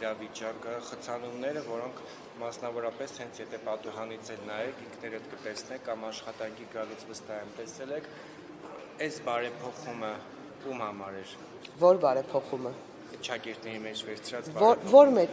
իրավիճակը, խցանումները, որոնք մասնավորապես հենց եթե պատուհանից էլ նայեք, ինքներդ կտեսնեք կամ աշխատանքի գալուց վստահ եմ տեսել եք, այս բարեփոխումը ում համար էր։ Որ բարեփոխումը։ Շակերտների մեջ վերցրած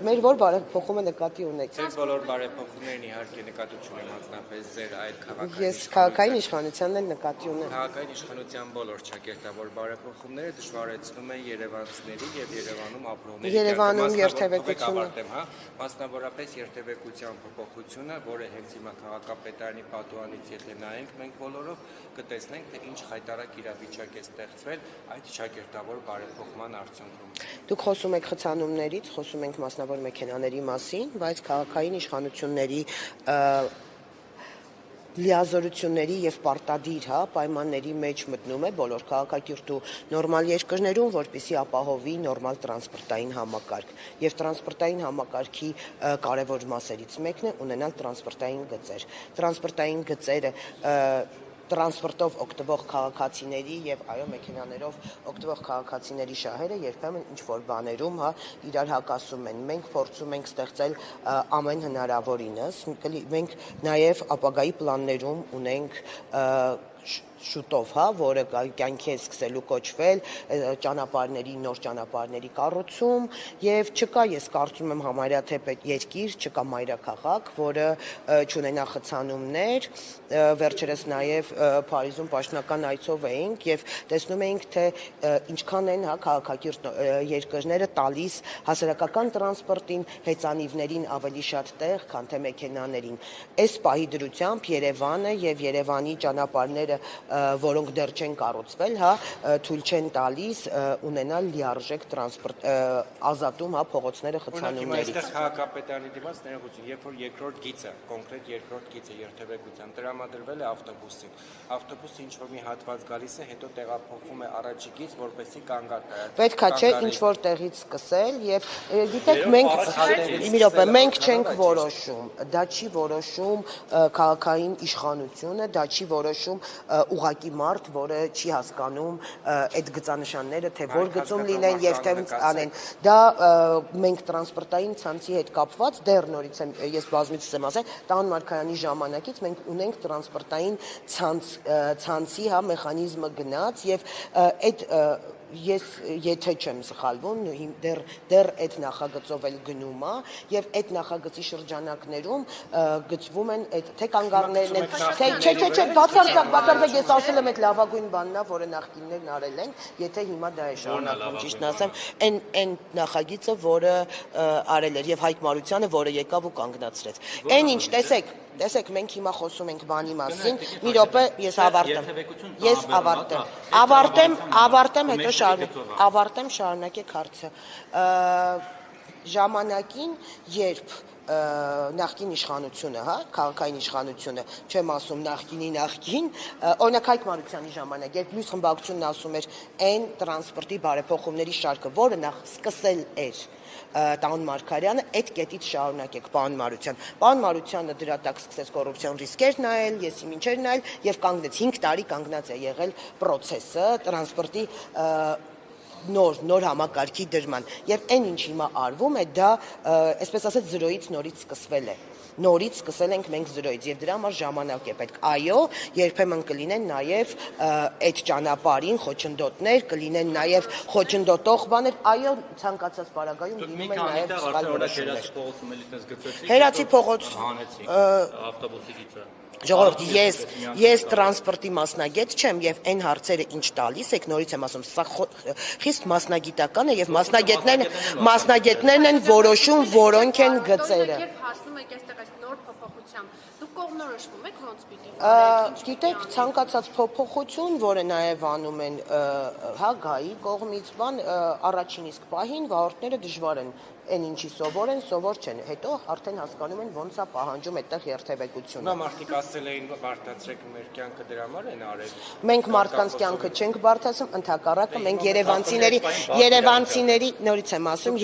Մեր որ բարեփոխումը նկատի ունեք։ Ձեր բոլոր բարեփոխումներն իհարկե նկատի չունեմ հանձնապես ձեր այլ քաղաքային Ես քաղաքային իշխանությանն էլ նկատի ունեմ։ Քաղաքային իշխանության բոլոր շակերտավոր բարեփոխումները դժվարեցնում են երևանցիների եւ Երևանում ապրողների Երևանում երթևեկությունը, մասնավորապես երթևեկության փոփոխությունը, որը հենց հիմա քաղաքապետարանի պատուհանից եթե նայենք մենք բոլորով կտեսնենք թե ինչ խայտարակ իրավիճակ է ստեղծվել այդ շակերտավոր բարեփոխման արդյունքում։ Դուք խոսում եք խցանումներից, խոսում ենք մասնավոր մեքենաների մասին, բայց քաղաքային իշխանությունների լիազորությունների եւ պարտադիր պայմանների մեջ մտնում է բոլոր քաղաքակիրթ ու նորմալ երկրներում, որպեսզի ապահովի նորմալ տրանսպորտային համակարգ։ Եվ տրանսպորտային համակարգի կարևոր մասերից մեկն է ունենալ տրանսպորտային գծեր։ Տրանսպորտային գծերը տրանսպորտով օգտվող քաղաքացիների եւ այո մեքենաներով օգտվող քաղաքացիների շահերը երբեմն ինչ որ բաներում իրար հակասում են։ Մենք փորձում ենք ստեղծել ամեն հնարավորինս, մենք նաեւ ապագայի պլաններում ունենք շուտով, որը կյանքի է սկսելու կոչվել ճանապարհների նոր ճանապարհների կառուցում եւ չկա ես կարծում եմ համարյա թե երկիր, չկա մայրաքաղաք, որը չունենա խցանումներ, վերջերս նաեւ Փարիզում պաշտոնական այցով էինք եւ տեսնում էինք թե ինչքան են քաղաքակիրթ երկրները տալիս հասարակական տրանսպորտին, հեծանիվներին ավելի շատ տեղ, քան թե մեքենաներին։ Այս պահի դրությամբ Երևանը եւ Երևանի ճանապարհները որոնք դեռ չեն կառուցվել, թույլ չեն տալիս ունենալ լիարժեք տրանսպորտ ազատում փողոցները խցանումներից։ Այստեղ քաղաքապետարանի դիմաց ներողություն, երբ որ երկրորդ գիծը, կոնկրետ երկրորդ գիծը երթևեկության տրամադրվել է ավտոբուսին, ավտոբուսը ինչ որ մի հատված գալիս է, հետո տեղափոխվում է առաջի գիծ, որպեսզի կանգ Պետք է չէ ինչ որ տեղից սկսել եւ գիտեք մենք չենք որոշում, դա չի որոշում քաղաքային իշխանությունը, դա չի որոշում ուղղակի մարդ, որը չի հասկանում այդ գծանշանները, թե որ գծում լինեն եւ թե անեն։ Դա մենք տրանսպորտային ցանցի հետ կապված դեռ նորից եմ ես բազմիցս եմ ասել, Տան Մարգարյանի ժամանակից մենք ունենք տրանսպորտային ցանցի մեխանիզմը գնաց եւ այդ ես եթե չեմ սխալվում դեռ այդ նախագծով էլ գնում է եւ այդ նախագծի շրջանակներում գծվում են այդ թե կանգառներն են չէ բացարձակ ես ասել եմ այդ լավագույն բանն է որը նախկիններն արել են եթե հիմա դա է շարունակվում ճիշտն ասեմ այն նախագիծը որը արել էր եւ Հայկ Մարությանը որը եկավ ու կանգնացրեց այն ինչ տեսեք մենք հիմա խոսում ենք բանի մասին մի րոպե ես ավարտեմ հետո ավարտեմ շարունակեք հարցը ժամանակին երբ նախկին իշխանությունը, քաղաքային իշխանությունը, չեմ ասում նախկին, օրինակ Հայկ Մարությանի ժամանակ, երբ մյուս խմբակցությունն ասում էր այն տրանսպորտի բարեփոխումների շարքը, որը նախ սկսել էր Տան Մարգարյանը, այդ կետից շարունակեք, պարոն Մարության։ Պարոն Մարությանը դրա տակ սկսեց կոռուպցիոն ռիսկեր նայել, եսի մինչեր նայել եւ կանգնեց 5 տարի կանգնած է եղել process-ը տրանսպորտի նոր համակարգի դրման եւ այն ինչ հիմա արվում է դա այսպես ասած զրոյից նորից սկսվել է նորից սկսել ենք մենք զրոյից եւ դրա համար ժամանակ է պետք այո երբեմն կլինեն նաեւ այդ ճանապարհին խոչընդոտներ կլինեն նաեւ խոչընդոտող բաներ այո ցանկացած պարագայում լինում են նաեւ սխալ որոշումներ Հերացի փողոց ավտոբուսի գիծը Ժողովուրդ, ես տրանսպորտի մասնագետ չեմ եւ այն հարցերը ինչ տալիս եք նորից եմ ասում սա խիստ մասնագիտական է եւ մասնագետներն են որոշում որոնք են գծերը Երբ հասնում եք այստեղ այս նոր փոփոխությամբ դուք կողմնորոշվում եք ոնց պիտի գիտեք ցանկացած փոփոխություն որը նաեւ անում են գայի կողմից առաջին իսկ պահին վարորդները դժվար են այն ինչի սովոր են, սովոր չեն, հետո արդեն հասկանում են ոնց է պահանջում այդտեղ երթևեկությունը։ Հիմա մարդիկ ասել էին բարդացրեք մեր կյանքը դրա համար են արել։ Մենք մարդկանց կյանքը չենք բարդացնում, ընդհակառակը մենք Երևանցիների, նորից եմ ասում,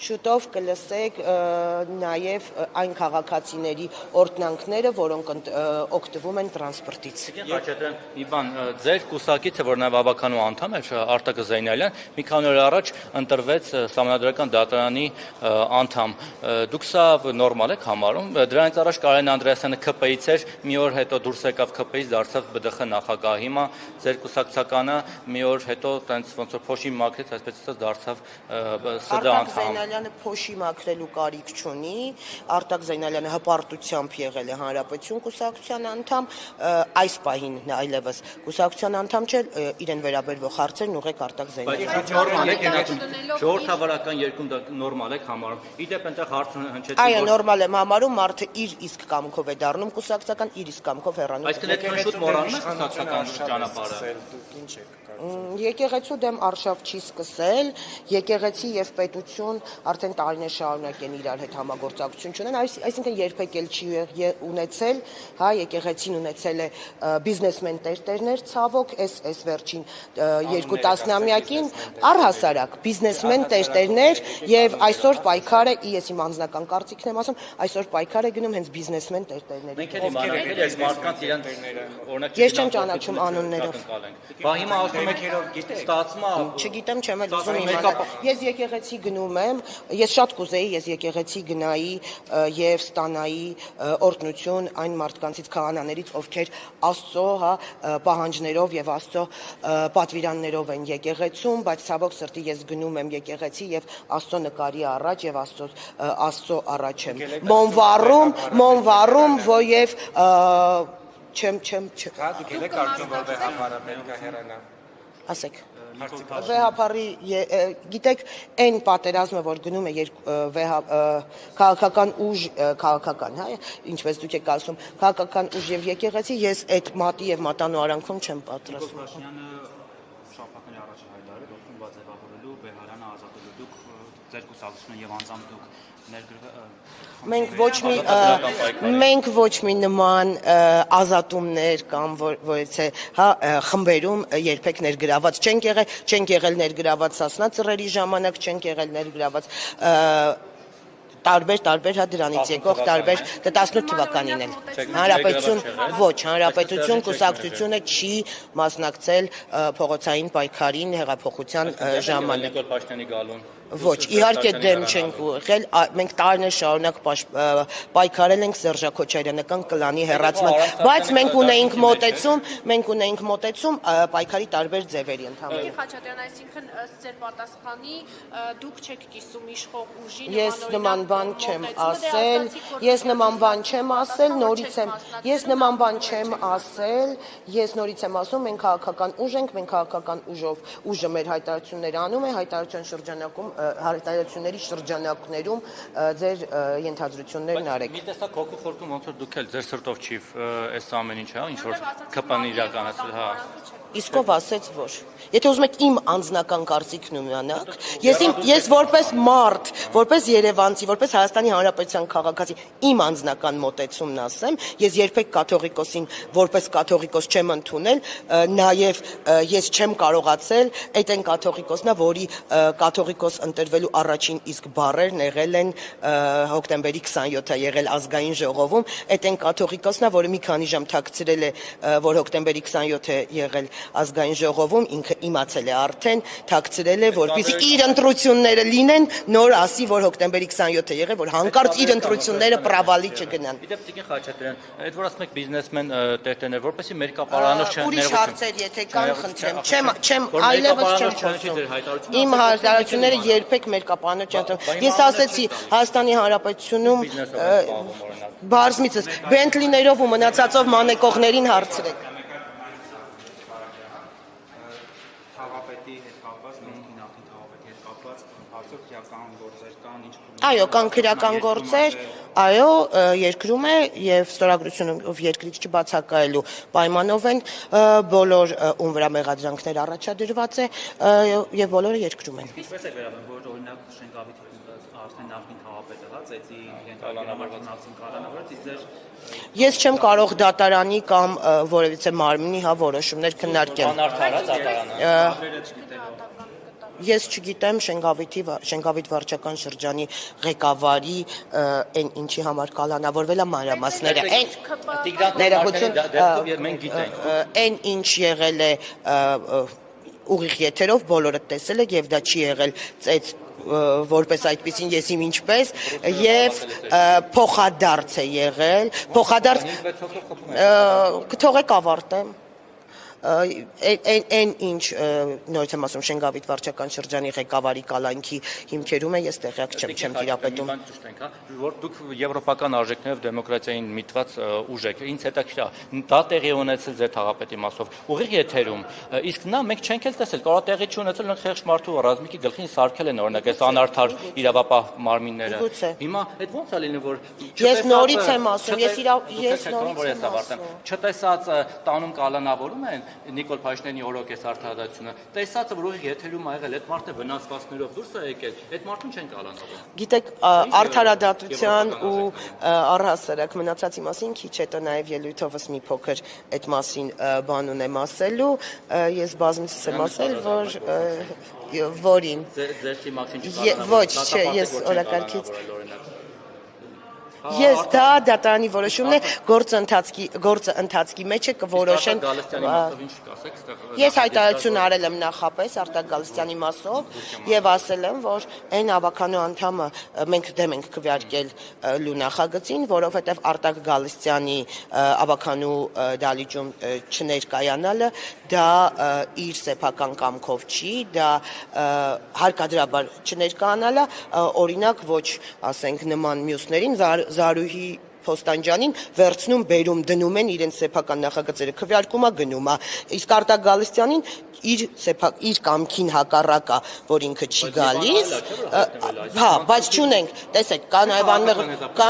շուտով կլսեք նաև այն քաղաքացիների օրհնանքները, որոնք օգտվում են տրանսպորտից։ Մի բան Ձեր կուսակիցը, որ նաև ավականու անդամ էր, Արտակը Զեյնալյան, մի քանի օր առաջ ընտրվեց Սահմանադրական դատարանի անդամ։ Դուք սա նորմալ եք համարում։ Դրանից առաջ Կարեն Անդրեասյանը ԿՊ-ից էր, մի օր հետո դուրս եկավ ԿՊ-ից, դարձավ ԲԴԽ նախագահ։ Հիմա ձեր կուսակցականը մի օր հետո տենց ոնց որ փոշի մաքրեց, այսպես ասած դարձավ ՍԴ անդամ։ Արտակ Զեյնալյանը փոշի մաքրելու կարիք չունի։ Արտակ Զեյնալյանը հպարտությամբ եղել է Հանրապետություն կուսակցության անդամ, այս պահին այլևս կուսակցության անդամ չէ, իրեն վերաբերվող հարցերն ուղղեք Արտակ Զեյնալյանին։ Ժողովրդավարական երկում դա նորմալ եք համարում։ Իդեպ այնտեղ հարց հնչեցին։ Այո, նորմալ եմ համարում, մարդը իր իսկ կամքով է դառնում կուսակցական, իր իսկ կամքով հեռանում։ Այսինքն այդքան շուտ մոռանում եք կուսակցական ճանապարհը։ Ինչ եք Եկեղեցու դեմ արշավ չի սկսել, եկեղեցի եւ պետություն արդեն տարիներ շարունակ են իրար հետ համագործակցություն ունեն, այսինքն երբեք էլ չի ունեցել, հա, եկեղեցին ունեցել է բիզնեսմեն տերտերներ, ցավոք, այս վերջին 2 տասնամյակին առհասարակ բիզնեսմեն տերտերներ եւ այսօր պայքարը, ես իմ անձնական կարծիքն եմ ասում, այսօր պայքար է գնում հենց բիզնեսմեն տերտերների։ Մենք էլ իմանանք, ես մարդկանց իրենց օրինակ Ես չեմ ճանաչում անուններով։ Բա հիմա ասում եք ստացվում է Չգիտեմ, չեմ էլ ուզում իմանալ։ Ես եկեղեցի գնում եմ, ես շատ կուզեի, ես եկեղեցի գնայի եւ ստանայի օրհնություն այն մարդկանցից, քահանաներից, ովքեր Աստծո, հա, պահանջներով եւ Աստծո պատվիրաններով են եկեղեցում, բայց ցավոք սրտի ես գնում եմ եկեղեցի եւ Աստծո նկարի առաջ եւ Աստծո առաջ եմ մոնվառում, որև չեմ Հա, դուք եք կարծում, որ վեհապարը պետք է հեռանա։ ասեք վեհապարի գիտեք այն պատերազմը որ գնում է քաղաքական ուժ քաղաքական հա ինչպես դուք եք ասում քաղաքական ուժ եւ եկեղեցի ես այդ մատի եւ մատանու արանքում չեմ պատրաստվում Փաշինյանը շաբաթների առաջ հայտարարել որ խմբված ձևավորելու Բեհարանը ազատելու դուք ձեր կուսակցությունը եւ անձամբ դուք Մենք ոչ մի նման ազատումներ կամ որից է հա խմբերում երբեք ներգրաված չենք եղել ներգրաված Սասնա ծռերի ժամանակ չենք եղել ներգրաված տարբեր հա դրանից եկող տարբեր 18 թվականին էլ հանրապետություն կուսակցությունը չի մասնակցել փողոցային պայքարին հեղափոխության ժամանակ Ոչ, իհարկե դեմ չենք եղել, մենք տարիներ շարունակ պայքարել ենք Սերժա Քոչարյանական կլանի հեռացման, բայց մենք ունեինք մոտեցում պայքարի տարբեր ձևերի ընդհանրապես։ Պարոն Խաչատրյան, այսինքն ըստ ձեր պատասխանի դուք չեք կիսում իշխող ուժի Ես նման բան չեմ ասել, ես նորից եմ ասում, մենք քաղաքական ուժ ենք, մենք քաղաքական ուժը մեր հայտարարություններ անում է, հայտարարությունների շրջանակներում ձեր ենթադրություններն արեք։ Մի տեսակ հոգու խորտում ոնց որ դուք էլ ձեր սրտով չի այս ամեն ինչ հա ինչ որ ԿՊ-ն իրականացրել հա Իսկ ով ասեց որ Եթե ուզում եք իմ անձնական կարծիքն ունենաք, ես որպես մարդ, որպես երևանցի, որպես Հայաստանի Հանրապետության քաղաքացի, իմ անձնական մոտեցումն ասեմ, ես երբեք կաթողիկոսին որպես կաթողիկոս չեմ ընդունել, նաև ես չեմ կարողացել, այդ այն կաթողիկոսն է, որի կաթողիկոս ընտրվելու առաջին իսկ բառերն եղել են հոկտեմբերի 27-ը եղել ազգային ժողովում, այդ այն կաթողիկոսն է, որը մի քանի ժամ թաքցրել է, որ հոկտեմբերի 27-ը եղել ազգային ժողովում ինքը իմացել է արդեն թաքցրել է որպեսզի իր ընտրությունները լինեն նոր ասի որ հոկտեմբերի 27-ը եղել որ հանկարծ իր ընտրությունները պրավալի չգնան Իդեպ Տիկին Խաչատրյան այդ որ ասում եք բիզնեսմեն տերտերներ որպեսզի մեր կապարանոց չեն ուրիշ հարցեր եթե կան խնդրեմ չեմ այլևս չեմ խոսում իմ հայտարարությունները երբեք մեր կապարանոց չեն ես ասեցի Հայաստանի Հանրապետությունում բարձմիցս բենտլիներով ու մնացածով մանեկողներին հարցրեք Այո, կան քրեական գործեր, այո, երկրում է եւ ստորագրությունով երկրից չբացակայելու պայմանով են բոլոր ում վրա մեղադրանքներ առաջադրված է եւ բոլորը երկրում են։ Ինչպես է վերաբերվում, որ օրինակ Շենգավիթի արդեն նախին քաղաքապետը հա ծեծի ենթակալանավորված նախին կալանավորած ձեր Ես չեմ կարող դատարանի կամ որևիցե մարմնի հա որոշումներ քննարկել։ Ես չգիտեմ Շենգավիթ վարչական շրջանի ղեկավարի այն ինչի համար կալանավորվել է մանրամասները։ Այն ինչ եղել է ուղիղ եթերով բոլորը տեսել եք եւ դա չի եղել ծեծ որպես այդպեսին ես իմ ինչպես եւ փոխադարձ է եղել կթողեք ավարտեմ այն ինչ նորից եմ ասում Շենգավիթ վարչական շրջանի ղեկավարի կալանքի հիմքերում է ես տեղյակ չեմ տիրապետում որ դուք եվրոպական արժեքներով դեմոկրատիային միտված ուժ եք ինձ հետաքրքիր է դա տեղի ունեցել ձեր թաղապետի մասով ուղիղ եթերում իսկ նա մենք չենք էլ տեսել կարող տեղի չունեցել նրանք խեղճ մարդու ռազմիկի գլխին սարքել են օրինակ այս անարդար իրավապահ մարմինները հիմա այդ ո՞նց է լինում որ ես նորից եմ ասում ես նորից եմ ասում չտեսած տանում կալանավորում են Նիկոլ Փաշինյանի օրոք այս արդարադատությունը տեսածը որ ուղիղ եթերում ա եղել այդ մարդը վնասվածքներով դուրս է եկել այդ մարդուն չեն կալանավորում գիտեք արդարադատության ու առհասարակ մնացածի մասին քիչ հետո նաև ելույթովս մի փոքր այդ մասին բան ունեմ ասելու ես բազմիցս եմ ասել որ որին ձեր թիմակցին չկալանավորում ոչ չէ ես օրակարգից Ես դա դատարանի որոշումն է գործը ընթացքի մեջ է կորոշեն Ես հայտարարություն արել եմ նախապես Արտակ Գալստյանի մասով եւ ասել եմ որ այն ավականու անդամը մենք դեմ ենք քվեարկել լու նախագծին որովհետեւ Արտակ Գալստյանի ավականու դալիճում չներկայանալը դա իր սեփական կամքով չի դա հարկադրաբար չներկայանալը օրինակ ոչ ասենք նման մյուսներին Զարուհի Փոստանջանին վերցնում բերում դնում են իրենց սեփական նախագծերը քվեարկումա գնում է իսկ Արտակ Գալստյանին իր կամքին հակառակա որ ինքը չի գալիս հա բայց չունենք տեսեք կա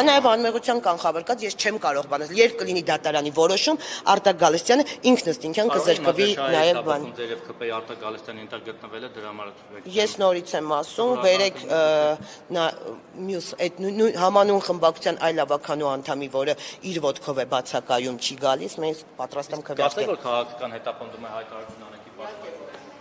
նաև անմեղության կանխավարկած ես չեմ կարող բանել երբ կլինի դատարանի որոշում Արտակ Գալստյանը ինքնըստինքյան կզրկվի նաև բան ձերև ԿՊ-ի Արտակ Գալստյանի ինտեղ գտնվել է դրա համար ես նորից եմ ասում բերեք մյուս այդ համանուն խմբակցության այլ ավականու անդամի որը իր ոտքով է բացակայում չի գալիս մենք պատրաստ եմ քվեարկել Գիտեք որ քաղաքական հետապնդում է հայտարարություն անեկի պաշտպան